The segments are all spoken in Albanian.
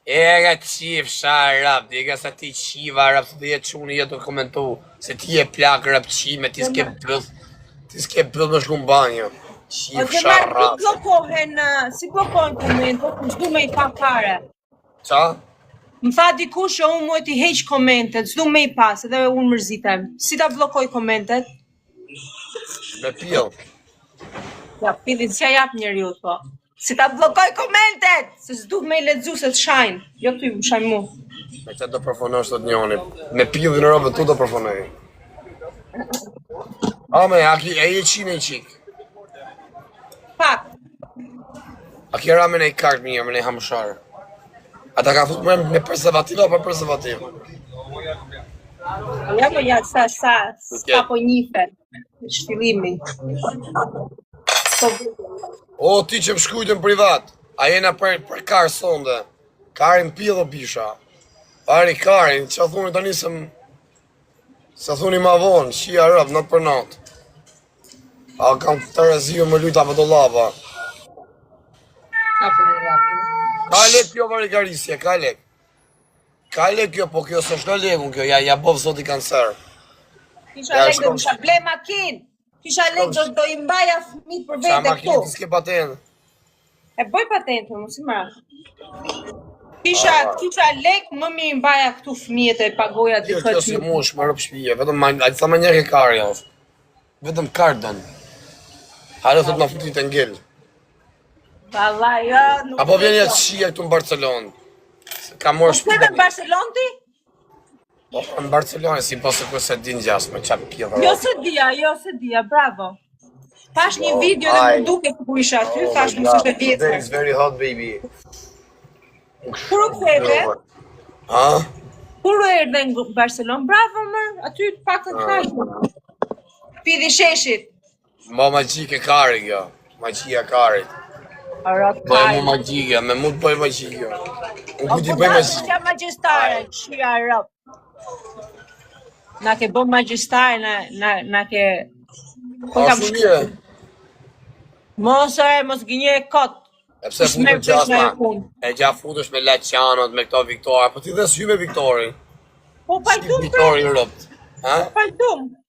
Era qif sha rap, diga sa ti qiva rap, të dhe quni jetë të komentu, se ti e plak rap qime, ti s'ke bëll më shku në banjo. Qif sha rap. Si blokohen komentet, më s'du me i pa fare. Qa? Më tha dikush që unë muaj t'i heq komentet, s'du me i pas, edhe unë mërzitem. Si ta blokoj komentet? Me pjell. Ja, pillin s'ja jap njeriu, po. Si ta blokoj komentet, se s'du me i lexu se t'shajnë. Jo ty, më shajnë mu. Me që do përfonosh të njoni, me pjellin në robë tu do përfonoj. Ame, a je qine i qik? Pak. A kjera me nej kart mirë, me nej hamsharë. Ata ka fut me preservativ apo preservativ? Ja, po ja, s'ka po njife. Shfillimi. O, ti që më shkujtë në privat, a jena për karë sonde. Karin pjellë o bisha. Pari karin, që thuni të nisëm, se thuni ma vonë, shia rëpë, not për not. A kam të reziju më lujta për do lava. Ka lek kjo varikarisje, ka lek. Ka lek kjo, po kjo së shtë lekun kjo, ja bovë zot i kancer. Kisha lek do kisha ble makinë. Kisha lek do i mbaja fëmit për vete këtu. Qa makinë ti s'ke patent? E bëj patentë, mos i marr. Kisha lek, më mi mbaja këtu fëmijët e pagoja dikët. Kjo si mush, më rëpë shpije, vetëm sa më njëke karë jo. Vetëm karë dënë. Hare thot ma futit e ngellë. Valla, jo, nuk... Apo vjen jetë shia këtu në Barcelonë. Ka morë shpite. Po në Barcelonë ti? Po, në Barcelonë, si posë këse din gjasë me qapë pjellë. Jo se dia, bravo. Pash një video dhe më duke ku isha aty, thash më së vjetër. Today is very hot, baby. Kur u ktheve? Ha? Kur u erdhe në Barcelonë? Bravo, më, aty pak të kajtë. Pidi sheshit. Ma magjike kari kjo, magjia karit. Bëjë mu magjike, me mu të bëjë magjike. Unë ku ti bëjë magjike. Shka magjistare, shia rëp. Na ke bëm magjistare, na ke... A shumë një? Mos gënje kot. E pse futër gjasma, e gja futësh me Lacianot, me këto Viktora, po ti dhe s'hy me Viktorin. Po pajtum, Viktorin rëpt.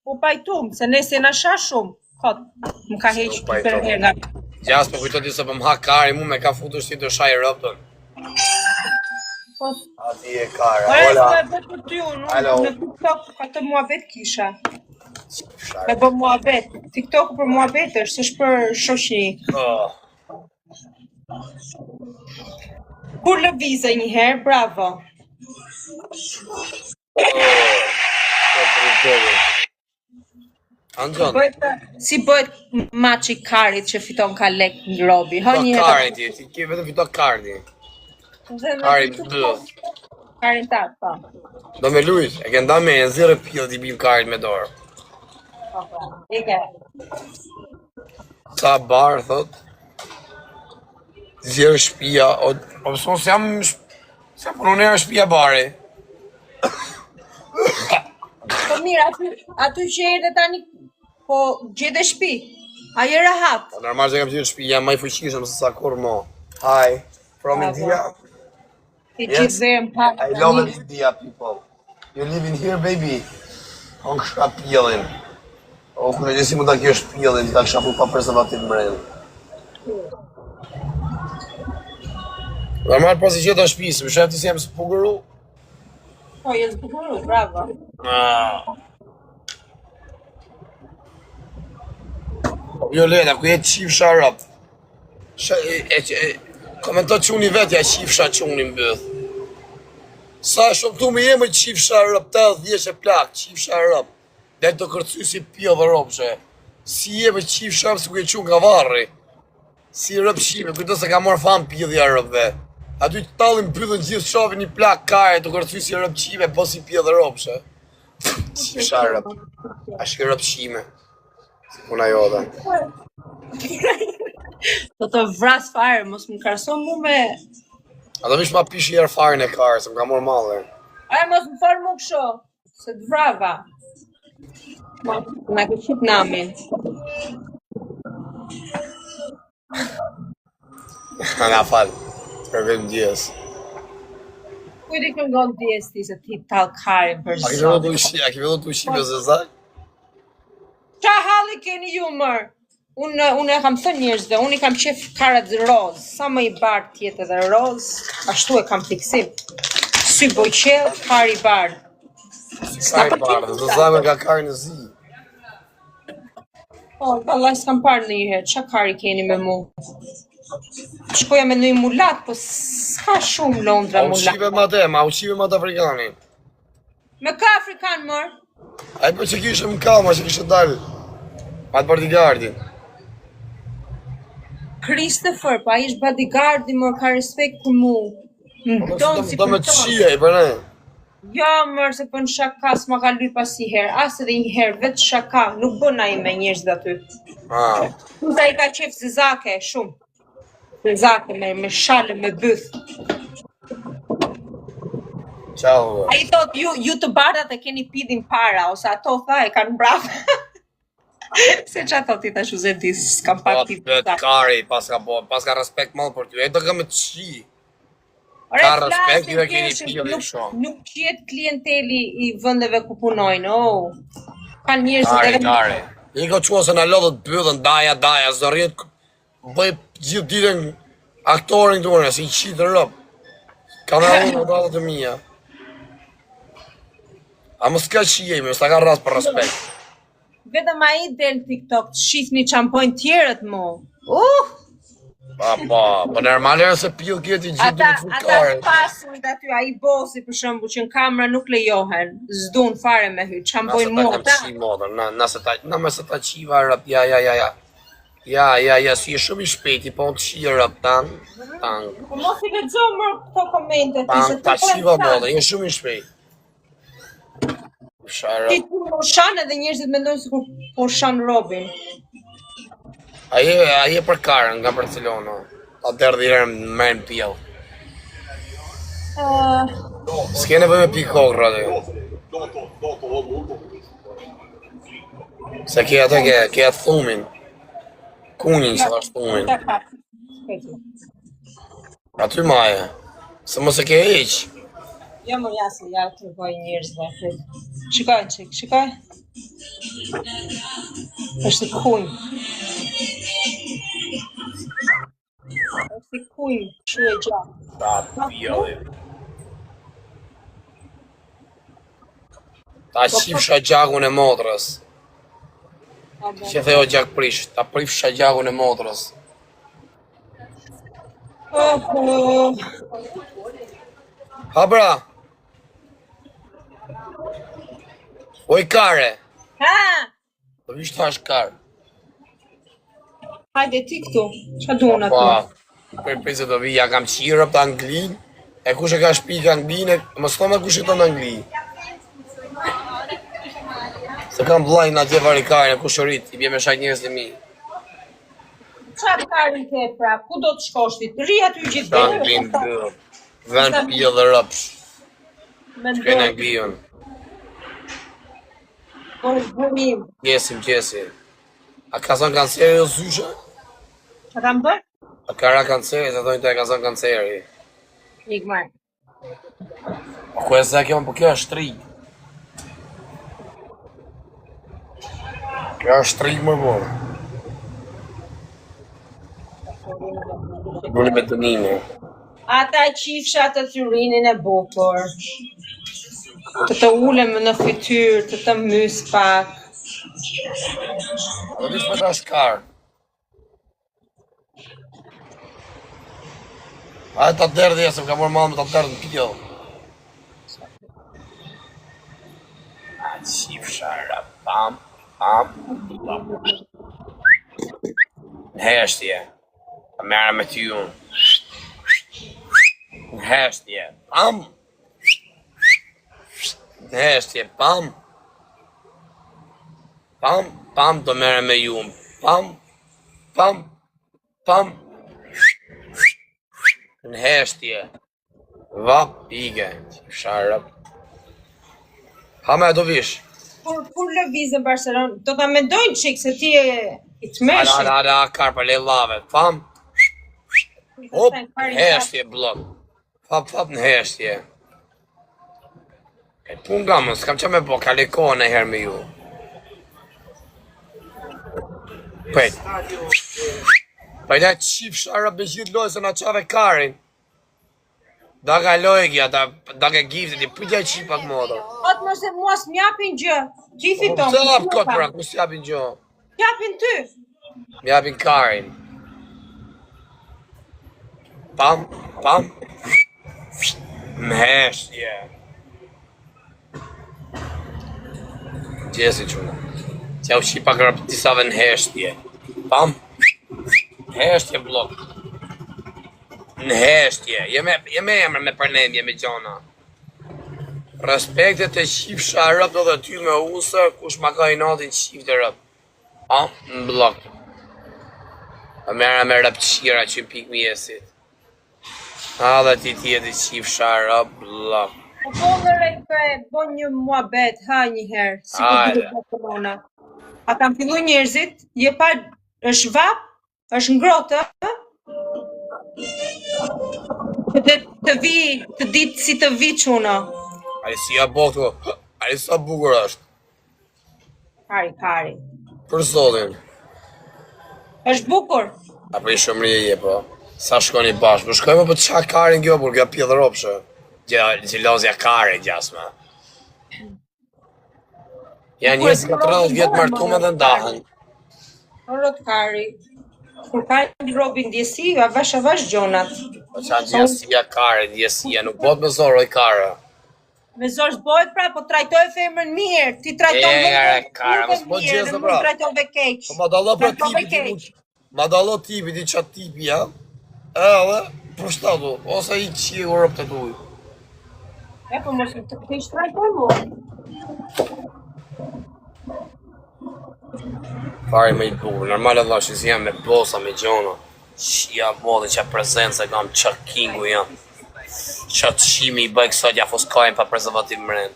Po pajtum, se nese na sha shumë. Kot, më ka heqë për herë. Gjas, po kujto ti se për më ha kari, mu me ka futësh ti të shaj rëptën. A ti e kare, ola. Ore, s'ka për ty unë, në TikTok ka të muabet kisha. Me bë muabet, TikTok për muabet është, s'është për shoqni. Kur lëvize një herë, bravo. Anxon. Si bëhet maçi karit që fiton ka lek në robi? Ha një herë. Karit ti ke vetëm fiton kardi. Karit bë. Karin ta, po. Do me lujt, e ke nda me e zirë pjellë t'i bim karit me dorë. Ike. Sa barë, thot. Zirë shpia, o pëson se jam punonera shpia bari. Po mirë, aty që erdhe tani, po gjede shpi, a je rahat. Po normal që kam gjithë shpi, jam maj fuqishëm se sa kur mo. Hi, from India. Yes, I love India people. You live in here, baby. On kësha pjellin. O, kërë gjësi mu ta kjo shpjellin, ta kësha pu pa preservativ mrejnë. Normal pas i qëta shpisë, më shef ti si jem së pugëru? Po, jesë pugëru, bravo. Violeta, ku jetë qifsha rap. Komento quni vetja qifsha quni mbëth. Sa shumë tu me jemë qifsha rap, 10 e plak, qifsha rap. Dhe të kërcy si pjo dhe ropshe. Si jemë qifsha rap, si ku e qunë nga varri. Si rap shime, kujto se ka morë fan pjodhja rap dhe. Aty të talin pyllën gjithë shovin një plak kare, të kërcy si rap qime, po si pjo dhe ropshe. Qifsha rap, ashke rap shime. Puna jote. Do të vras fare, mos më krason mu me... A do vish ma pish njerë fare në karë, se më ka morë malë. Aja mos më farë mu kësho, se të vrava. Nga ke qip namin. Nga falë, të përvim djes. Ku di këngon djesti se ti tallkarin për A ke sot. filluar të ushqime zezak? Qa halli keni ju mërë? Unë e kam thënë njerëzve, unë i kam qef karat roz, sa më i bardh tjetë edhe roz, ashtu e kam fiksim. Sy bojqel, kar i bardh. Kar i bardh, zezak me ka kar në zi. Po, vallaj s'kam parë ndonjëherë, qa kari keni me mu? Shkoja me ndonjë mulat, po s'ka shumë Londra mulat. Ma uqive ma të afrikanin. Me ka afrikan mërë? A i për që kishë më kama, që kishë dalë. Ma të bodyguardin. Christopher, pa ish bodyguardi mërë, ka respekt për mu. Më donë si Do me për të tonë. shia i për ne. Ja, mërë, se për në shaka s'ma ka lyp asi herë, asë edhe një herë, vetë shaka, nuk bëna i me njerëz dhe aty. Kuta i ka qef zezake, shumë. Zezake, me shale, me bëth. Qau. A i thot, ju të bardat e keni pidhin para, ose ato tha e kanë brava. Se qa thot i ta shuzeti, s'kam pak pidhin Vetë kari, pas ka respekt malë për ty. E do ka me të shi. Ka respekt, ju e keni pidhin shumë. Nuk qjetë klienteli i vëndeve ku punojnë, Kanë njerëz Kari. I ka qua se në lodhët bëdhën, daja, zërjet, bëj gjithë ditën aktorin të unë, si i qitë rëpë. Ka me unë në dalët e mija. A më s'ka qiejme, s'ta ka rast për respekt. Vetëm a i del TikTok të shifni që ampojnë tjerët mu. Po normalerë se pjell kjeti gjithë duke të Ata fukare. pasurit aty, a i bosi për shembu që në kamera nuk lejohen, zdun fare me hy, që ampojnë mu. Nëse ta kam qi modër, nëse ta qiva rëp, ja, si e shumë i shpeti, po në të qi rëp, tang. Po mos i lexo më këto komente, Ta qiva modër, je shumë i shpejt. Ti po shan edhe njerëzit mendojnë se kur po shan Robin. Aje për karën nga Barcelona. Ta derdhi herë më merr në pjell. S'ke nevojë me pi kokra aty. Se ke atë ke atë thumin. Kunin që është thumin. Aty maje. Se mos e ke heq. Ja më jasë, ja të rëgoj njerëzve. Shikaj, shikaj. është kunj. është kunj, shu e gjatë. Ta pjelli. Ta qifsha gjakun e motrës. Që theo gjak prish, ta prifsha gjakun e motrës. Ha bra. Oj kare. Ha! Do vish thash kar. Hajde ti këtu, qa duon aty? Për se do vi, ja kam qirë për Anglin, e kush e ka shpik Anglin, më s'to me kush e të në Angli. Se kam vlajnë atje varikarin, e kush e rrit, i bje me shak njërës të mi. Qa karin ke pra, ku do të shkoshtit? Ri aty gjithë Shka Anglin bërë, ven pjë dhe rëpsh, shkaj në Anglion. Qesim. A ka zonë kanceri o zyshe? Qa kam bërë? A ka ra kanceri, se dojnë të e ka zonë kanceri. Ikmar. Ku e se kjo, po kjo është trik. Kjo është trik më bërë. Duni me të nime. Ata qifsha të thyrinin e bukur. Të ulem në fytyrë, të mys pak. Do vish me ta shkarë. A e ta derdhe, se më ka morë mamë ta derdhe në pjo. A qifsha pam. Në heshtje. Ta mera me ty unë. Në heshtje. Pam. Në heshtje. Pam, do mere me ju. Pam. Në heshtje. Vap, ige. Sharap. Hame, do vish. Kur lëviz në Barcelonë, do ta mendojnë qik se ti e i të meshë. Ada, karpa, le lave. Pam. Hop, në heshtje, blok. Fap, në heshtje. E pun gamën, s'kam që me po, ka lekon e herë me ju. Pejt. Pejt e qif shara be gjithë lojë se na qave karin. Da ka lojë kja, da ka giftit, i pëtja qif pak motor. Atë mëse mua s'mjapin gjë. Gjithi Po tonë. pëse hap kot pra, ku s'japin gjo? Japin ty. M'japin karin. Pam, pam. Më heshtje. Gjesi quna. Qja u shi pak rap disave në heshtje. Pam. Heshtje blok. Në heshtje. Jeme emër me përnendje me gjona. Respektet e qifsha rëp do dhe ty me usë, kush ma ka i natin qif të rëp. Pam, në blok. A mera me rëp qira që pik mjesit. A dhe ti tjeti qifsha rëp blok. Po dhe rejtë bo një muabet, ha një herë. Si Hajde. ku të A kam fillu njerëzit, je pa, është vap, është ngrotë, të vi, të ditë si të vi quna. Ai si ja botu, ai sa bukur është. Kari. Për zotin. është bukur. Apo i shëmrije je po. Sa shkoni bashkë, po shkojmë për qa karin kjo, për kjo pjedhë ropshë. Gjilozja kare gjasme. Janë 30 vjetë martume dhe ndahen. Rot kari. Kur ka një robin djesi, a vash gjonat. Po qanë djesia kare, djesia, nuk bot me zorë oj kare. Me zorë s'bojt pra, po trajtoj femrën mirë, ti trajton kare, mos po gjezë pra. Trajton ve keq. Po ma dallo për Trajton ve tipi, keq. ma dallo tipi, di qatë tipi, ja. Edhe, për shtatu, ose i qi u rëp të tuj. E, po mos të këti shtrajtoj mu. Fare me i bukur, normal e që si jam me bosa, me gjona. Qia bodhe që prezencë e kam qa kingu jam. Qa të shimi i bëjë kësot ja foskajnë pa prezervativ mrenë.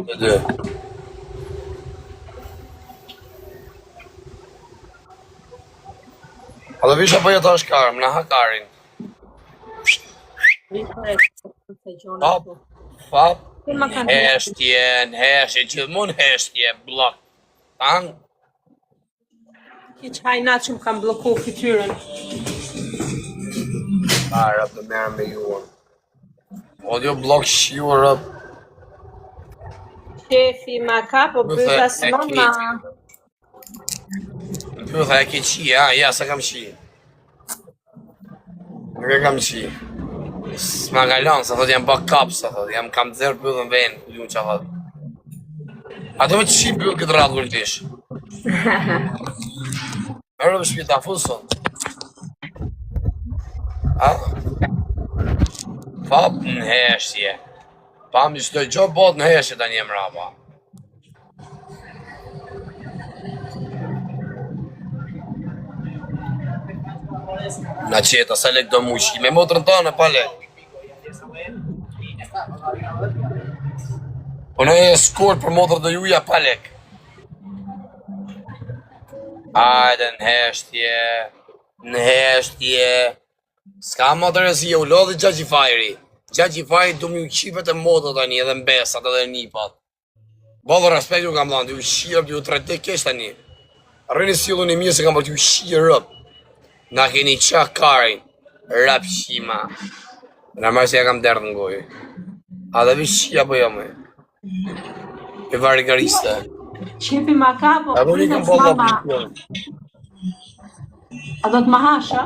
Të dy. A dhe visha po jeton shkarë, më në hakarin. Hop, hop, në heshtje, gjithmonë heshtje, blok. Tanë, Ki që hajnat që më kam bloku fytyrën. rëp të merë me juën. O dio blok shiu rëp. Shefi ma ka, po bëza së mama. Në pyetha e ke qi, ja, se kam qi. Nuk e kam qi. S'ma galon, se thot jam bë kap, se thot, jam kam të zerë pyetën venë, ku ju që thot. A do me të qi pyet këtë radhë kur tish. Merë më shpita fuson. A? Pap në heshtje. Pam një shtoj gjo bot në heshtje ta një mrapa. Na qeta, sa lek do mushi, me motrën tonë pa lek. Po në e skort për motrë dhe juja pa lek. Ajde në heshtje. S'ka më të rëzije, u lodhi Gjaxhi Fajri. Gjaxhi Fajri du mi u qivet e moto tani, edhe mbesat, edhe nipat. Bodhë respekt ju kam dhanë, ju shirë, ju trajte kesh tani. Rrini sillu një mirë se kam për t'ju shirë rëp. Na keni qa karin, rap shima. Në marë se ja kam derdhë në gojë. A dhe vi shia po jam e. Për vari gariste. Shefi ma ka, po A do një kam bodhë aplikon. A do të ma hasha?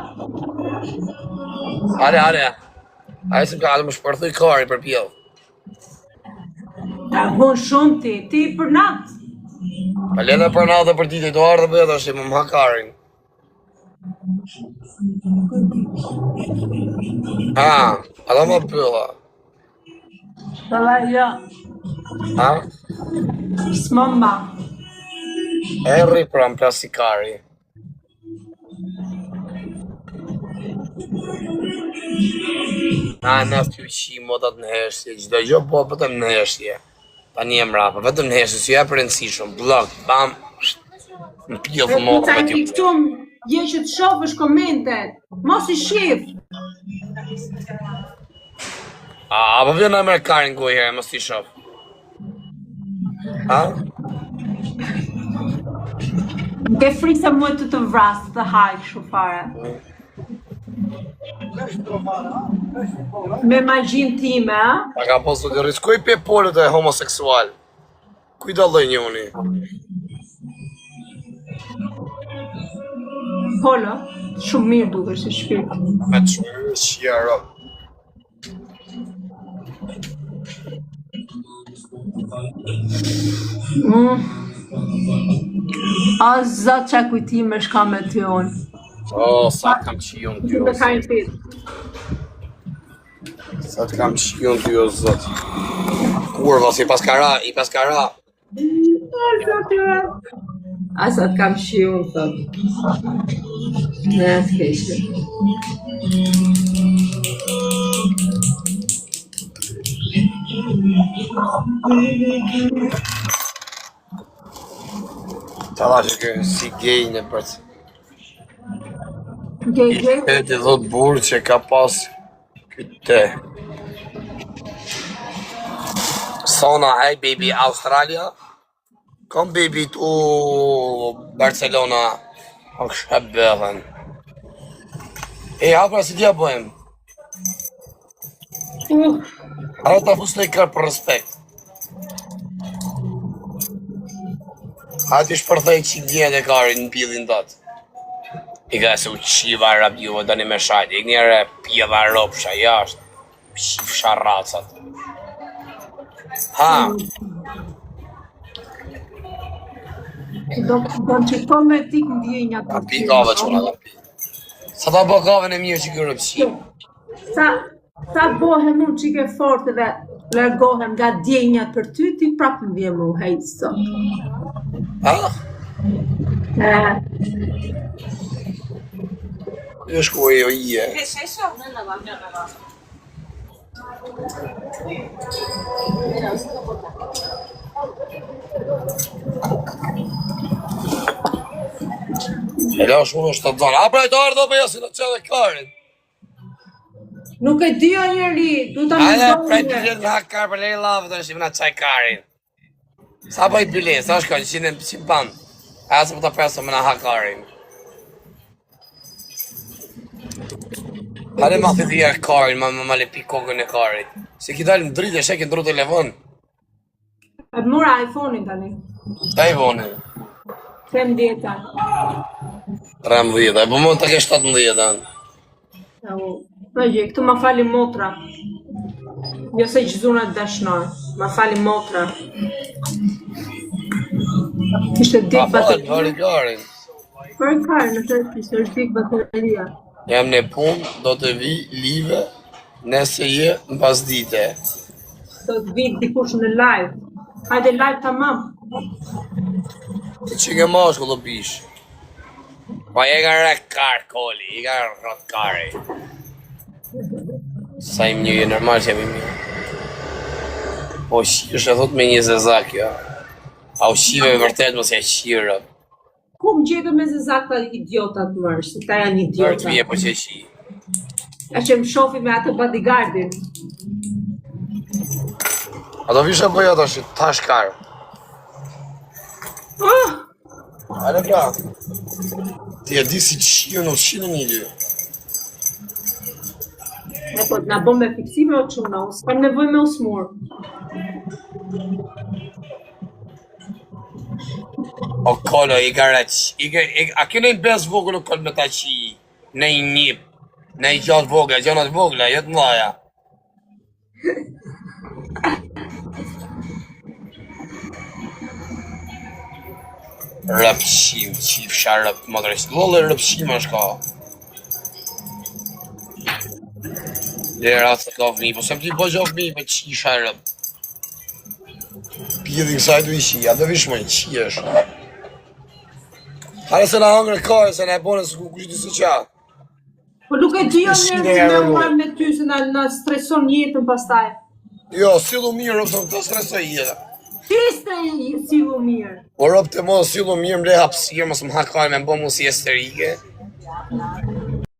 Are. Are se ka, më shpërthuj kari për pjellë. Ta bon shumë ti për natë. Pa lene për natë dhe për ditë, do ardhe për edhe është më ha karin. A da më pëlla. Pëlla jo, Ha? s'mëmba. Erri pra më plasi kari. Në t'ju qi modat në heshtje, gjitha gjo po pëtëm në heshtje. Pa një mrapa, vetëm në heshtje, si ja për rëndësishëm, blok, bam, në pjellë modat. Je që të shofësh komentet. Mos I shif. Po vjen Amerikanin ku herë, mos I shoh. Ha? Ke frikë se mua të vras të haj kështu fare. Me magjin time, a? Pa ka posu të riskoj pe polët e homoseksual. Kujdo lloj njëuni. Polo, shumë mirë duke si shpirt. Me të shumë shjero. A zot qa kujtime shka me ty unë. Sa kam qion ty o Të zot. kajnë fit. Sa të kam qion ty o zot. Kurva, si paskara, I paskara. A sa të kam shi unë, thot. Ne të keshë. Ta da që kërë si gej në përtë. Gej. E të dhët burë që ka pas këtë. Sona, hey baby, Australia. Kom baby tu Barcelona. O kështë bëhen. Hapra si t'ja bëhem. Ara ta fusle I kërë për respekt. A ti shpërthej që gjenë e karin në pillin tëtë. I ka se u qiva rap juve dani me shajt. I njëre pjeva ropsha jashtë. Shifsha racat. Ha, Do që po me tik në djenja a pi kave qona da pi. Sa ta po kave në mirë që kërë pësi. Sa bohem unë që ke forte dhe largohem nga djenjat për ty, ti prapë më vje mu hejtë sot. Ha? Jo shkoj jo ije. ¿Es eso? No, no, no, no. E la shumë është të dhënë. A pra I të ardhë me jasi në qeve karin. Nuk e di o njëri, du ta Ajde, prej të mendoj. gjithë nga karë për lejë lavë të nëshim nga qaj karin. Sa po I bilet, sa shkoj, 100 pan. A se po të presë me nga ha karin. Hale ma thithia karin, ma le pi kokën e karit. Se ki dalë në dritë e shek në dru telefon. E mora iPhone-in tani. Ta I vone. 15. 13, e po mund të ke 17. Po je, këtu ma fali motra. Jo se gjëzuna të dashnoj, ma fali motra. Ishte Pa dik falë, bateria. fali karin. Për karë në të ishte është dik bateria. Jam në punë, do të vi live, nëse je në pas dite. Do të vitë dikush në live. Hajde live tamam. Të që ke mashkull do pish. Pa je ka rek karë, koli, I ka rrët kari. Sa I një, normal që jam I mirë. Po shish e thot me një zezak, jo. A u shive vërtet mos e shirë. Ku më gjetë me zezak të idiotat mërë, se ta janë Vërtë idiotat. vje po që shi. A që më shofi me atë bodyguardin. A do vishe bëja të shi, tash karë. Ale pra. Ti e di si që shio në shinë një dy. E po, na bëm me fiksime o quna, s'kam nevoj me usmur. O kolo, I ka req. A kene I bez vogë në kol me ta qi. Në I njip. Në I gjatë vogë, gjanat vogla, jetë mlaja. Rëpshim, qifsha rëp, më dresht. Lolle rëpshim është ka. Dhe ratë të ka fmi, po se më ty po gjo fmi me qisha rëp. Pjedhin kësaj du I shi, a do vish më I qi është. Hale se na hangre kare, se na e bone se ku kushti se qa. Po nuk e di o Shine njerë e me rëmu. uar me ty se na streson jetën pastaj. Jo, sillu mirë, rëpë të stresoj jetë. Piste si lu mirë. Po rëpë të mos sillu mirë, më le hapsirë, mos më hakar me më bo mu si esterike.